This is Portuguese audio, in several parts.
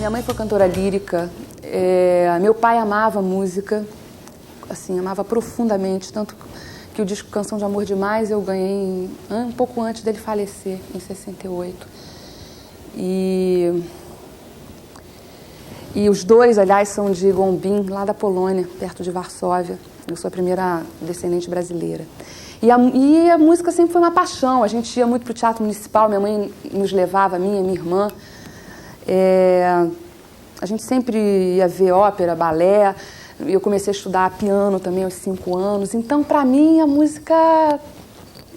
Minha mãe foi cantora lírica, meu pai amava música, assim, amava profundamente, tanto que o disco Canção de Amor Demais eu ganhei um pouco antes dele falecer, em 68. E os dois, aliás, são de Gombin, lá da Polônia, perto de Varsóvia. Eu sou a primeira descendente brasileira. E a música sempre foi uma paixão. A gente ia muito para o Teatro Municipal, minha mãe nos levava, minha irmã. A gente sempre ia ver ópera, balé. Eu comecei a estudar piano também aos 5 anos. Então, para mim, a música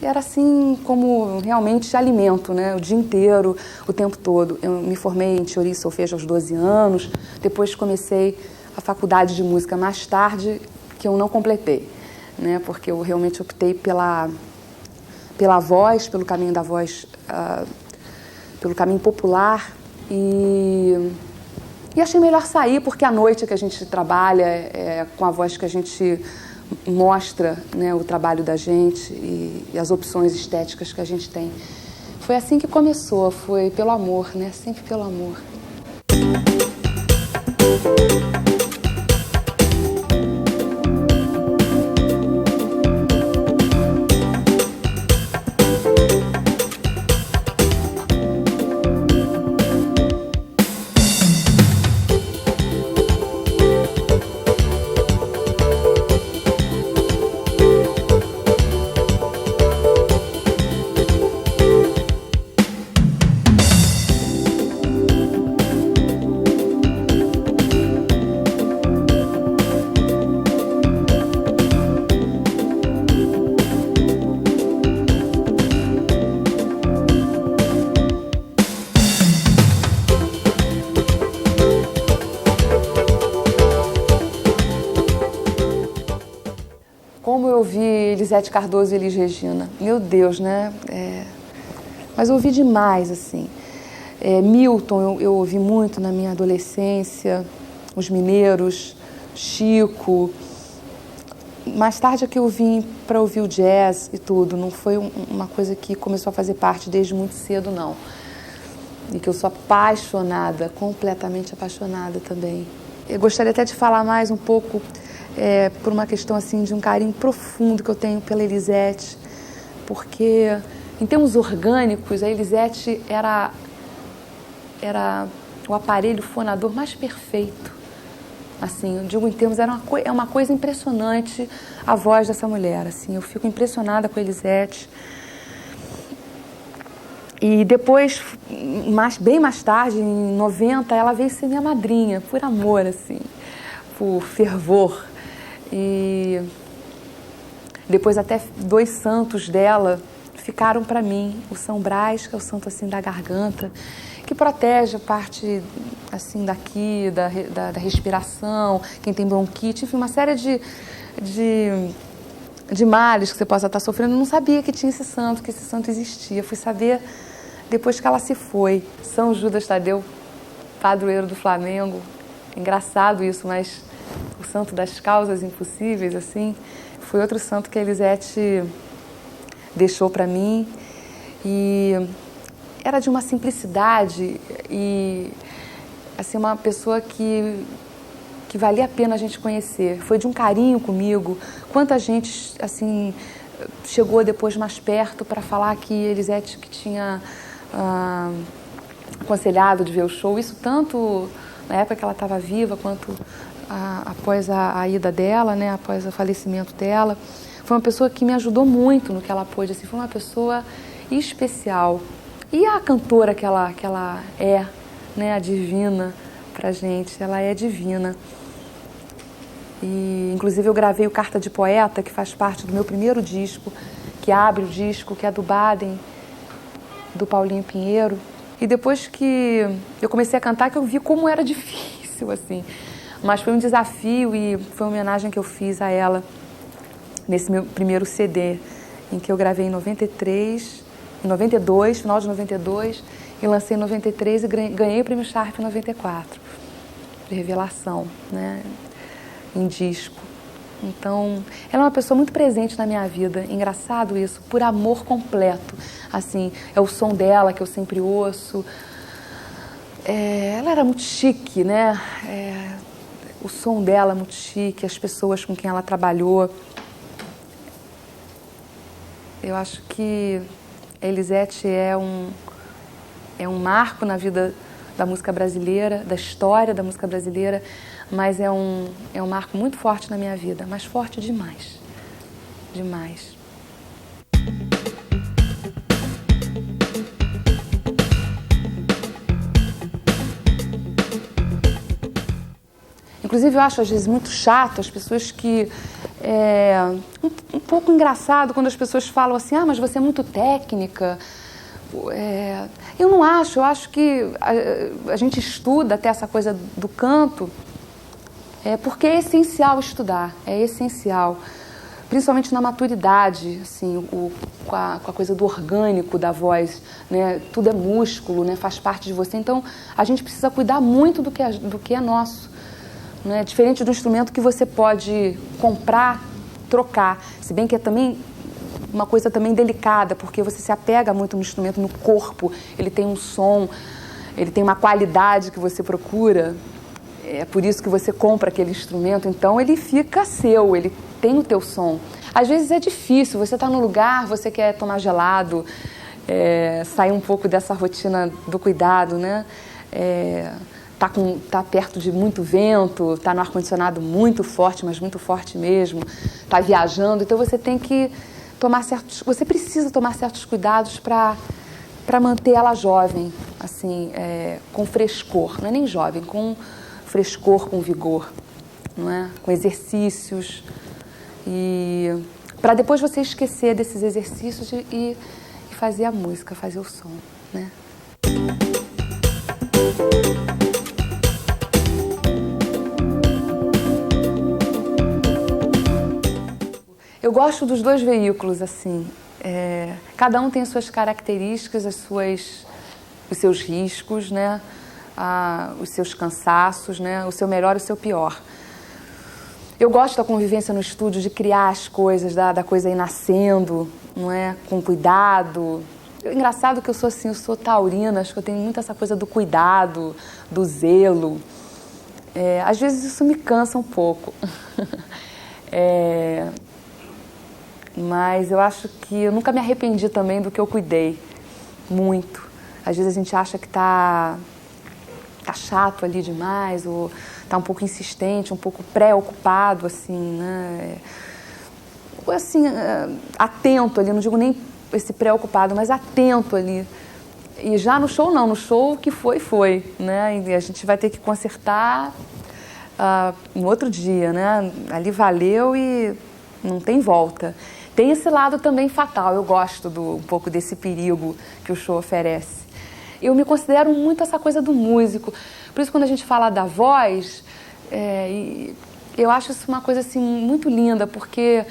era assim como realmente alimento, né? O dia inteiro, o tempo todo. Eu me formei em teoria e solfejo aos 12 anos. Depois comecei a faculdade de música mais tarde, que eu não completei, né? Porque eu realmente optei pela voz, pelo caminho da voz, pelo caminho popular. E achei melhor sair, porque à noite é que a gente trabalha, com a voz que a gente mostra, né, o trabalho da gente e as opções estéticas que a gente tem. Foi assim que começou, foi pelo amor, né? Sempre pelo amor. Como eu ouvi Elisete Cardoso e Elis Regina, meu Deus, né? Mas eu ouvi demais, assim. Milton eu ouvi muito na minha adolescência, Os Mineiros, Chico. Mais tarde é que eu vim para ouvir o jazz e tudo, não foi uma coisa que começou a fazer parte desde muito cedo, não. E que eu sou apaixonada, completamente apaixonada também. Eu gostaria até de falar mais um pouco por uma questão assim de um carinho profundo que eu tenho pela Elisete, porque em termos orgânicos a Elisete era o aparelho fonador mais perfeito. Assim, eu digo em termos, é uma coisa impressionante a voz dessa mulher, assim, eu fico impressionada com a Elisete. E depois, bem mais tarde, em 90, ela veio ser minha madrinha, por amor, assim, por fervor. E depois até 2 santos dela ficaram para mim, o São Brás, que é o santo assim da garganta, que protege a parte assim daqui, da respiração, quem tem bronquite, enfim, uma série de males que você possa estar sofrendo. Eu não sabia que tinha esse santo, que esse santo existia. Fui saber depois que ela se foi. São Judas Tadeu, padroeiro do Flamengo. Engraçado isso, mas o santo das causas impossíveis, assim, foi outro santo que a Elisete deixou para mim. E era de uma simplicidade e assim, uma pessoa que valia a pena a gente conhecer. Foi de um carinho comigo. Quanta gente assim chegou depois mais perto para falar que Elisete que tinha aconselhado de ver o show. Isso tanto na época que ela estava viva, quanto após a ida dela, né, após o falecimento dela. Foi uma pessoa que me ajudou muito no que ela pôde. Assim, foi uma pessoa especial. E a cantora que ela é, né, a divina pra gente, ela é divina. E, inclusive, eu gravei o Carta de Poeta, que faz parte do meu primeiro disco, que abre o disco, que é do Baden, do Paulinho Pinheiro. E depois que eu comecei a cantar, que eu vi como era difícil, assim. Mas foi um desafio e foi uma homenagem que eu fiz a ela nesse meu primeiro CD, em que eu gravei em 92, final de 92, e lancei em 93 e ganhei o Prêmio Sharp em 94, de revelação, né, em disco. Então, ela é uma pessoa muito presente na minha vida, engraçado isso, por amor completo. Assim, é o som dela que eu sempre ouço, Ela era muito chique, né? O som dela é muito chique, as pessoas com quem ela trabalhou. Eu acho que Elisete é um marco na vida da música brasileira, da história da música brasileira, mas é um marco muito forte na minha vida, mas forte demais, demais. Inclusive, eu acho às vezes muito chato as pessoas que... um pouco engraçado quando as pessoas falam assim, mas você é muito técnica. Eu não acho, eu acho que a gente estuda até essa coisa do canto porque é essencial estudar, é essencial. Principalmente na maturidade, assim, com a coisa do orgânico da voz, né? Tudo é músculo, né? Faz parte de você. Então, a gente precisa cuidar muito do que é nosso. Né? Diferente do instrumento que você pode comprar, trocar. Se bem que é também uma coisa também delicada, porque você se apega muito no instrumento, no corpo. Ele tem um som, ele tem uma qualidade que você procura. É por isso que você compra aquele instrumento. Então, ele fica seu, ele tem o teu som. Às vezes é difícil, você está no lugar, você quer tomar gelado, sair um pouco dessa rotina do cuidado, né? Tá perto de muito vento, tá no ar-condicionado muito forte, mas muito forte mesmo, tá viajando, então você tem que você precisa tomar certos cuidados para manter ela jovem, assim, com frescor, não é nem jovem, com frescor, com vigor, não é? Com exercícios, e para depois você esquecer desses exercícios e fazer a música, fazer o som, né? Eu gosto dos dois veículos, assim. Cada um tem as suas características, os seus riscos, né? Os seus cansaços, né? O seu melhor e o seu pior. Eu gosto da convivência no estúdio, de criar as coisas, da coisa ir nascendo, não é? Com cuidado. Engraçado que eu sou assim, eu sou taurina, acho que eu tenho muito essa coisa do cuidado, do zelo. Às vezes isso me cansa um pouco. Mas eu acho que eu nunca me arrependi também do que eu cuidei, muito. Às vezes a gente acha que tá chato ali demais, ou tá um pouco insistente, um pouco preocupado, assim, né? Ou assim, atento ali, não digo nem esse preocupado, mas atento ali. E já no show não, no show o que foi, né? E a gente vai ter que consertar no outro dia, né? Ali valeu e não tem volta. Tem esse lado também fatal, eu gosto um pouco desse perigo que o show oferece. Eu me considero muito essa coisa do músico. Por isso, quando a gente fala da voz, eu acho isso uma coisa assim, muito linda, porque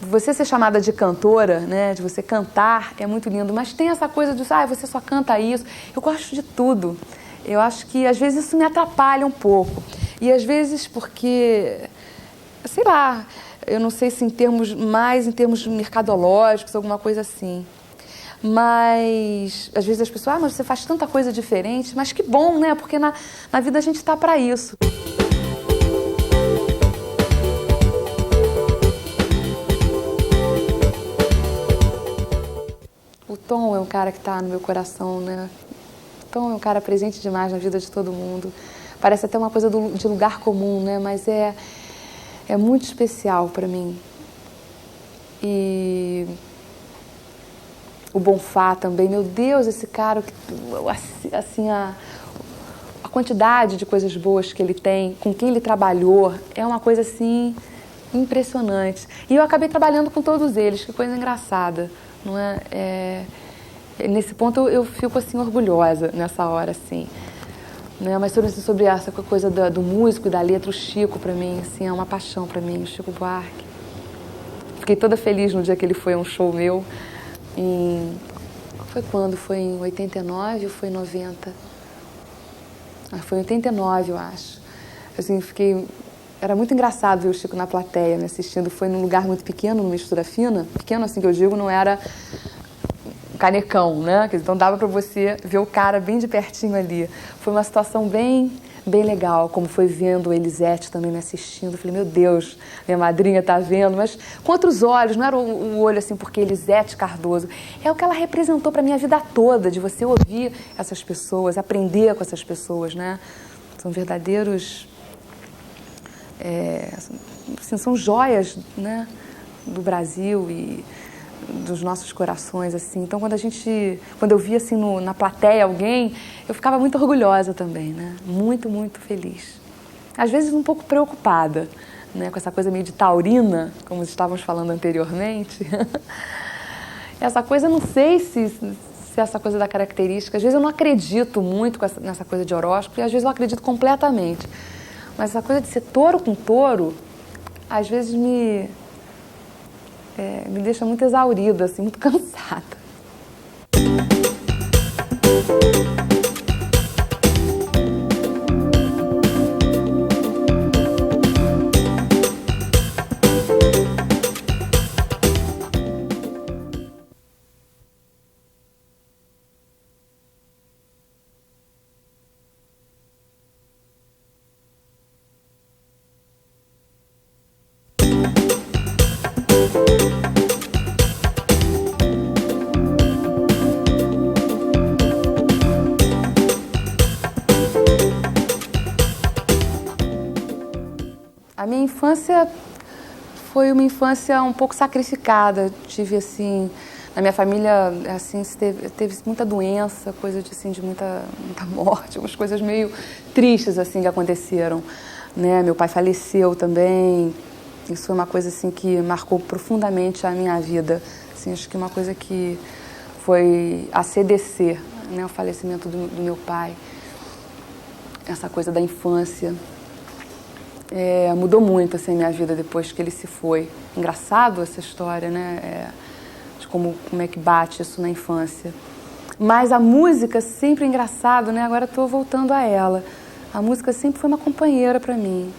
você ser chamada de cantora, né, de você cantar, é muito lindo. Mas tem essa coisa de, você só canta isso. Eu gosto de tudo. Eu acho que, às vezes, isso me atrapalha um pouco. E, às vezes, porque, sei lá, eu não sei se em termos mercadológicos, alguma coisa assim. Mas, às vezes as pessoas, mas você faz tanta coisa diferente, mas que bom, né? Porque na vida a gente está para isso. O Tom é um cara que está no meu coração, né? O Tom é um cara presente demais na vida de todo mundo. Parece até uma coisa de lugar comum, né? Mas é muito especial para mim. E o Bonfá também, meu Deus, esse cara, assim, a quantidade de coisas boas que ele tem, com quem ele trabalhou, é uma coisa assim impressionante. E eu acabei trabalhando com todos eles, que coisa engraçada, não é? Nesse ponto eu fico assim orgulhosa nessa hora, assim. Né? Mas sobre essa coisa do músico e da letra, o Chico, para mim, assim, é uma paixão para mim, o Chico Buarque. Fiquei toda feliz no dia que ele foi a um show meu. Foi quando? Foi em 89 ou foi em 90? Foi em 89, eu acho. Assim, era muito engraçado ver o Chico na plateia, me assistindo. Foi num lugar muito pequeno, numa mistura fina. Pequeno, assim que eu digo, não era canecão, né? Então dava para você ver o cara bem de pertinho ali. Foi uma situação bem legal, como foi vendo a Elisete também me assistindo. Eu falei, meu Deus, minha madrinha tá vendo, mas com outros olhos, não era o olho assim, porque Elisete Cardoso. É o que ela representou para minha vida toda, de você ouvir essas pessoas, aprender com essas pessoas, né? São verdadeiros... assim, são joias, né, do Brasil e dos nossos corações, assim. Então, quando eu via assim na plateia alguém, eu ficava muito orgulhosa também, né? Muito, muito feliz. Às vezes um pouco preocupada, né, com essa coisa meio de taurina, como estávamos falando anteriormente. Essa coisa, não sei se essa coisa da característica, às vezes eu não acredito muito nessa coisa de horóscopo e às vezes eu acredito completamente. Mas essa coisa de ser touro com touro, às vezes me deixa muito exaurida, assim, muito cansada. A minha infância foi uma infância um pouco sacrificada. Tive, assim, na minha família, assim, teve muita doença, coisa de, assim, de muita morte, umas coisas meio tristes, assim, que aconteceram, né? Meu pai faleceu também. Isso foi uma coisa, assim, que marcou profundamente a minha vida. Assim, acho que uma coisa que foi a CDC, né? O falecimento do meu pai. Essa coisa da infância. Mudou muito assim, a minha vida depois que ele se foi. Engraçado essa história, né? De como é que bate isso na infância. Mas a música sempre engraçado, né? Agora estou voltando a ela. A música sempre foi uma companheira para mim.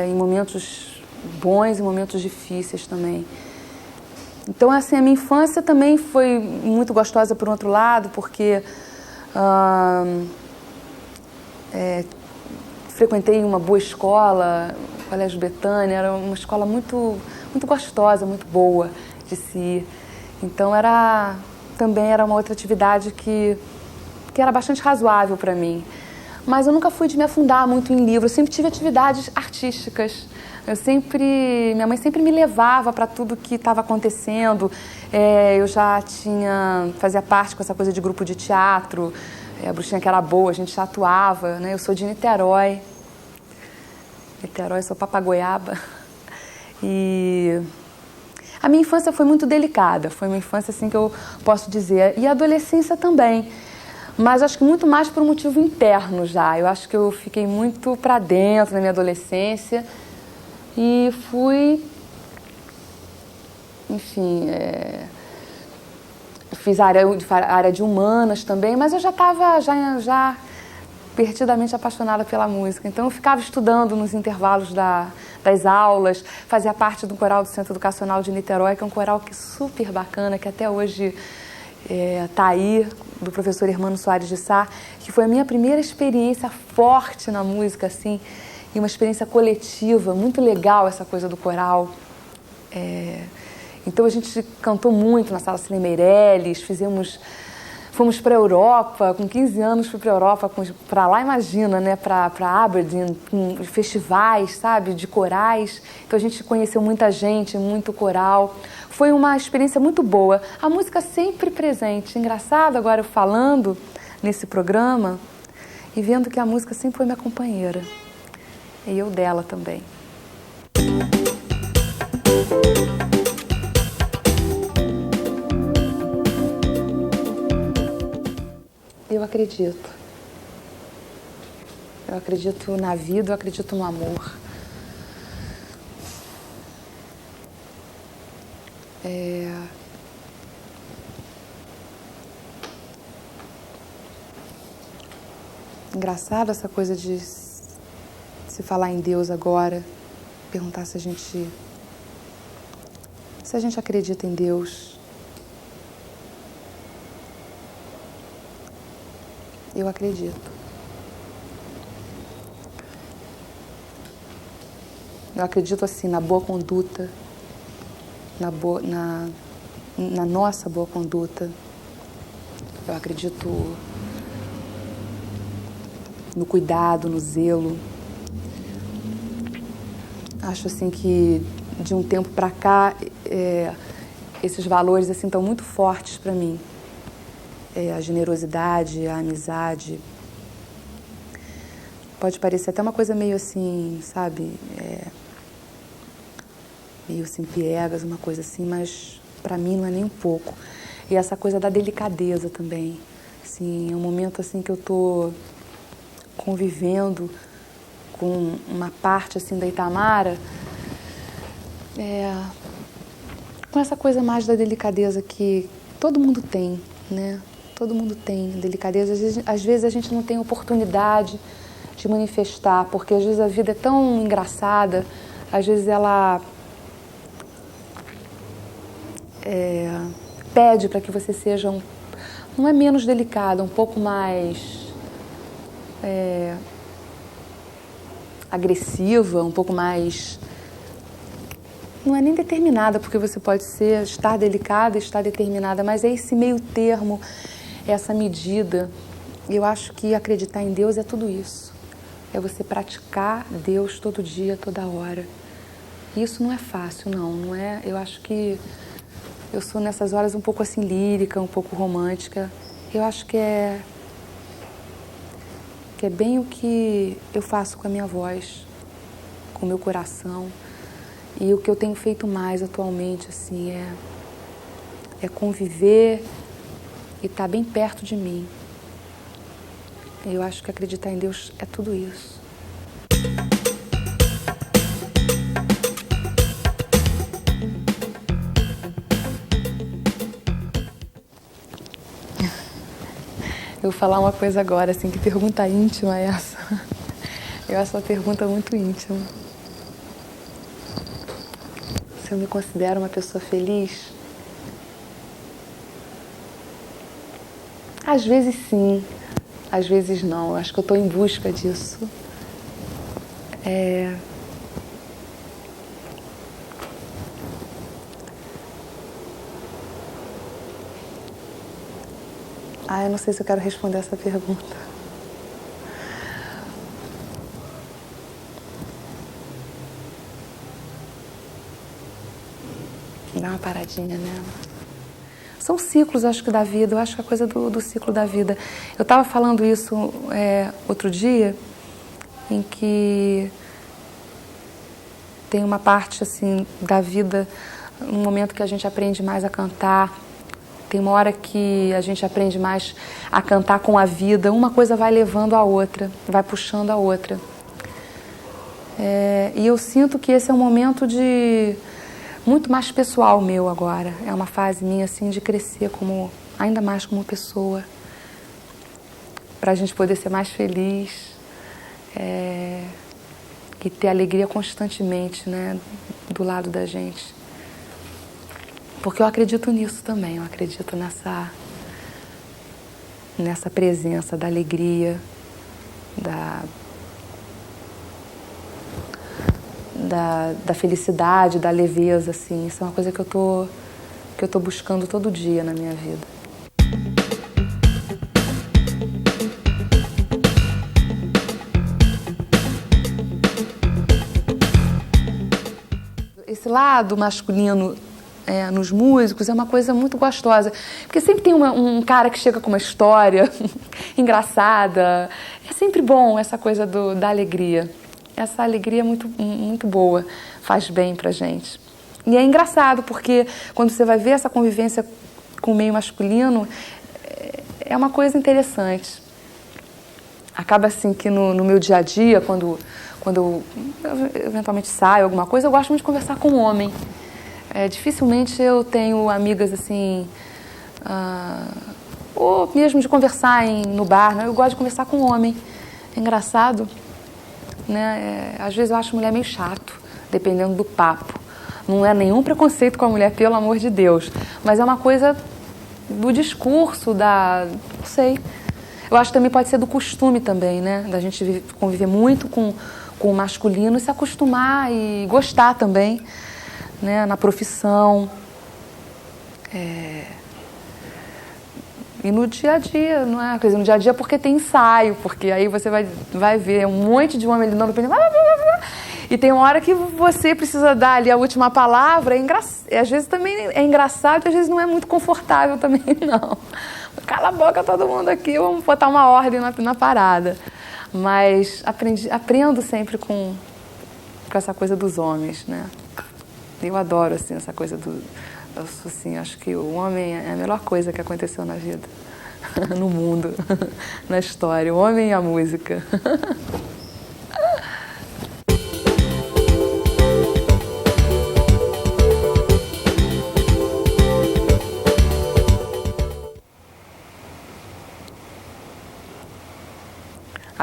Em momentos bons e momentos difíceis também. Então, assim, a minha infância também foi muito gostosa por um outro lado, porque... frequentei uma boa escola, o Colégio Betânia, era uma escola muito, muito gostosa, muito boa de se ir. Então também era uma outra atividade que era bastante razoável para mim. Mas eu nunca fui de me afundar muito em livros, eu sempre tive atividades artísticas. Minha mãe sempre me levava para tudo que estava acontecendo. Eu já fazia parte com essa coisa de grupo de teatro. A Bruxinha que era boa, a gente já atuava, né? Eu sou de Niterói. Sou papagoiaba. E a minha infância foi muito delicada. Foi uma infância, assim, que eu posso dizer. E a adolescência também. Mas acho que muito mais por um motivo interno já. Eu acho que eu fiquei muito para dentro na minha adolescência. E fui... Enfim... Fiz a área de humanas também, mas eu já estava já perdidamente apaixonada pela música. Então eu ficava estudando nos intervalos das aulas, fazia parte do coral do Centro Educacional de Niterói, que é um coral super bacana, que até hoje está aí, do professor Hermano Soares de Sá, que foi a minha primeira experiência forte na música, assim, e uma experiência coletiva, muito legal essa coisa do coral. Então a gente cantou muito na Sala Cine Meirelles, fomos para a Europa, com 15 anos fui para a Europa, para lá, imagina, né, para Aberdeen, com festivais, sabe, de corais. Então a gente conheceu muita gente, muito coral. Foi uma experiência muito boa. A música sempre presente. Engraçado agora eu falando nesse programa e vendo que a música sempre foi minha companheira. E eu dela também. Eu acredito. Eu acredito na vida, eu acredito no amor. Engraçado essa coisa de se falar em Deus agora, perguntar se a gente acredita em Deus. Eu acredito. Eu acredito assim na boa conduta, na nossa boa conduta. Eu acredito no cuidado, no zelo. Acho assim que de um tempo para cá esses valores assim estão muito fortes para mim. A generosidade, a amizade. Pode parecer até uma coisa meio assim, sabe? Meio assim piegas, uma coisa assim, mas para mim não é nem um pouco. E essa coisa da delicadeza também. Assim, é um momento assim que eu tô convivendo com uma parte assim da Itamara, com essa coisa mais da delicadeza que todo mundo tem, né? Todo mundo tem delicadeza. Às vezes a gente não tem oportunidade de manifestar, porque às vezes a vida é tão engraçada, às vezes ela pede para que você seja não é menos delicada, um pouco mais agressiva, um pouco mais... Não é nem determinada, porque você pode estar delicada e estar determinada, mas é esse meio termo, essa medida. Eu acho que acreditar em Deus é tudo isso. É você praticar Deus todo dia, toda hora. Isso não é fácil, não é? Eu acho que eu sou nessas horas um pouco assim lírica, um pouco romântica. Eu acho que é bem o que eu faço com a minha voz, com o meu coração. E o que eu tenho feito mais atualmente assim é conviver e estar bem perto de mim. Eu acho que acreditar em Deus é tudo isso. Eu vou falar uma coisa agora, assim, que pergunta íntima é essa. Eu acho uma pergunta muito íntima. Se eu me considero uma pessoa feliz? Às vezes sim, às vezes não. Eu acho que eu estou em busca disso. Eu não sei se eu quero responder essa pergunta. Dá uma paradinha nela. São ciclos, acho que, da vida. Eu acho que é a coisa do ciclo da vida. Eu estava falando isso outro dia, em que tem uma parte assim da vida, um momento que a gente aprende mais a cantar. Tem uma hora que a gente aprende mais a cantar com a vida. Uma coisa vai levando a outra, vai puxando a outra. E eu sinto que esse é um momento muito mais pessoal meu agora. É uma fase minha assim de crescer ainda mais como pessoa, para a gente poder ser mais feliz e ter alegria constantemente, né, do lado da gente. Porque eu acredito nisso também. Eu acredito nessa presença da alegria, da felicidade, da leveza, assim. Isso é uma coisa que eu tô buscando todo dia na minha vida. Esse lado masculino nos músicos é uma coisa muito gostosa, porque sempre tem um cara que chega com uma história engraçada. É sempre bom essa coisa da alegria. Essa alegria é muito, muito boa, faz bem pra gente. E é engraçado, porque quando você vai ver essa convivência com o meio masculino, é uma coisa interessante. Acaba assim que no meu dia a dia, quando eu eventualmente saio alguma coisa, eu gosto muito de conversar com um homem. Dificilmente eu tenho amigas assim, ou mesmo de conversar no bar, né? Eu gosto de conversar com um homem. É engraçado, né? Às vezes eu acho mulher meio chato, dependendo do papo. Não é nenhum preconceito com a mulher, pelo amor de Deus, mas é uma coisa do discurso, não sei. Eu acho que também pode ser do costume também, né? Da gente conviver muito com o masculino e se acostumar e gostar também, né? Na profissão. E no dia a dia, não é? Quer dizer, no dia a dia porque tem ensaio, porque aí você vai ver um monte de homem ali dando opinião. E tem uma hora que você precisa dar ali a última palavra, às vezes também é engraçado, às vezes não é muito confortável também, não. Cala a boca todo mundo aqui, vamos botar uma ordem na parada. Mas aprendo sempre com essa coisa dos homens, né? Eu adoro, assim, essa coisa assim, acho que o homem é a melhor coisa que aconteceu na vida, no mundo, na história. O homem e a música.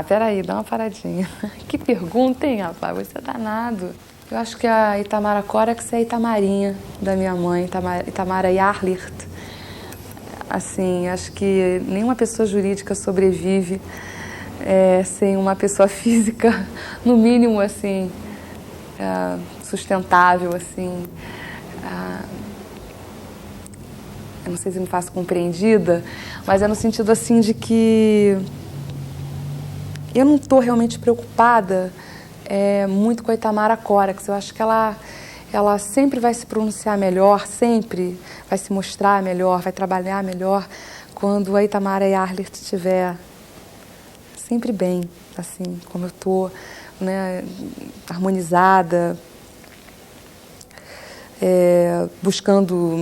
Peraí, dá uma paradinha. Que pergunta, hein, rapaz? Você é danado. Eu acho que a Itamara Corax é a Itamarinha da minha mãe, Itamara Yarlicht. Assim, acho que nenhuma pessoa jurídica sobrevive sem uma pessoa física, no mínimo, assim, sustentável, assim. Eu não sei se me faço compreendida, mas é no sentido, assim, de que eu não estou realmente preocupada muito com a Itamara Corax. Eu acho que ela sempre vai se pronunciar melhor, sempre vai se mostrar melhor, vai trabalhar melhor quando a Itamara Yarlicht estiver sempre bem, assim, como eu estou, né, harmonizada, buscando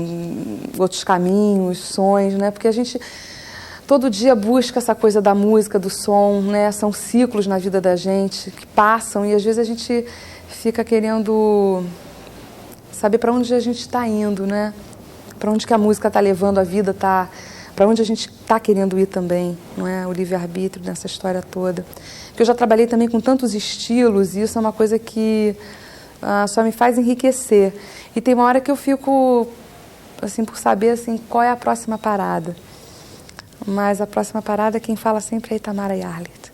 outros caminhos, sons, né, porque a gente todo dia busca essa coisa da música, do som, né? São ciclos na vida da gente que passam e às vezes a gente fica querendo saber para onde a gente está indo, né? Para onde que a música está levando, a vida está, para onde a gente está querendo ir também, não é? O livre-arbítrio nessa história toda. Porque eu já trabalhei também com tantos estilos e isso é uma coisa que só me faz enriquecer. E tem uma hora que eu fico assim por saber assim qual é a próxima parada. Mas a próxima parada, quem fala sempre é a Itamara Yarlicht.